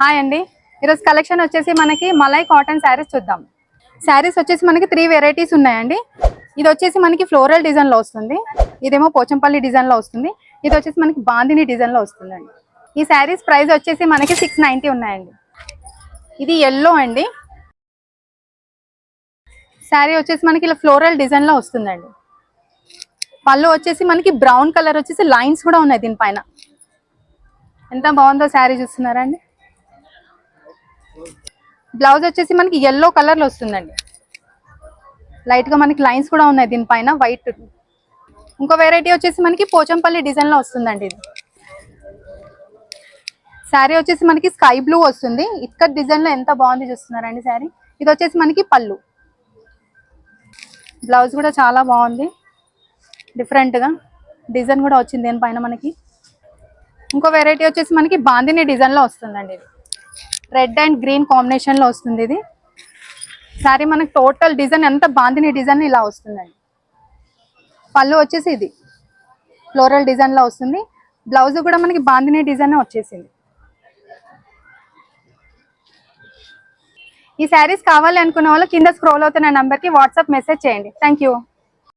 Hi అండి, ఈరోజు collection వచ్చేసి మనకి మలై కాటన్ శారీస్ చూద్దాం. శారీస్ వచ్చేసి మనకి 3 వెరైటీస్ ఉన్నాయండి. ఇది వచ్చేసి మనకి ఫ్లోరల్ డిజైన్లో వస్తుంది, ఇదేమో పోచంపల్లి డిజైన్లో వస్తుంది, ఇది వచ్చేసి మనకి బాందిని డిజైన్లో వస్తుందండి. ఈ శారీస్ ప్రైస్ వచ్చేసి మనకి 690 ఉన్నాయండి. ఇది ఎల్లో అండి. శారీ వచ్చేసి మనకి ఇలా ఫ్లోరల్ డిజైన్లో వస్తుందండి. పళ్ళు వచ్చేసి మనకి బ్రౌన్ కలర్ వచ్చేసి లైన్స్ కూడా ఉన్నాయి దీనిపైన. ఎంత బాగుందో శారీ చూస్తున్నారా అండి. బ్లౌజ్ వచ్చేసి మనకి ఎల్లో కలర్లో వస్తుందండి. లైట్గా మనకి లైన్స్ కూడా ఉన్నాయి దీనిపైన వైట్. ఇంకో వెరైటీ వచ్చేసి మనకి పోచంపల్లి డిజైన్లో వస్తుందండి. ఇది శారీ వచ్చేసి మనకి స్కై బ్లూ వస్తుంది, ఇక్కడ డిజైన్లో ఎంత బాగుంది చూస్తున్నారండి శారీ. ఇది వచ్చేసి మనకి పళ్ళు. బ్లౌజ్ కూడా చాలా బాగుంది, డిఫరెంట్గా డిజైన్ కూడా వచ్చింది దీనిపైన మనకి. ఇంకో వెరైటీ వచ్చేసి మనకి బాందిని డిజైన్లో వస్తుందండి. ఇది రెడ్ అండ్ గ్రీన్ కాంబినేషన్లో వస్తుంది. ఇది శారీ మనకి టోటల్ డిజైన్ ఎంత బాందిని డిజైన్ ఇలా వస్తుందండి. పళ్ళు వచ్చేసి ఇది ఫ్లోరల్ డిజైన్లో వస్తుంది, బ్లౌజ్ కూడా మనకి బాందిని డిజైన్ వచ్చేసింది. ఈ శారీస్ కావాలి అనుకున్న వాళ్ళు కింద స్క్రోల్ అవుతున్న నెంబర్కి వాట్సాప్ మెసేజ్ చేయండి. Thank you.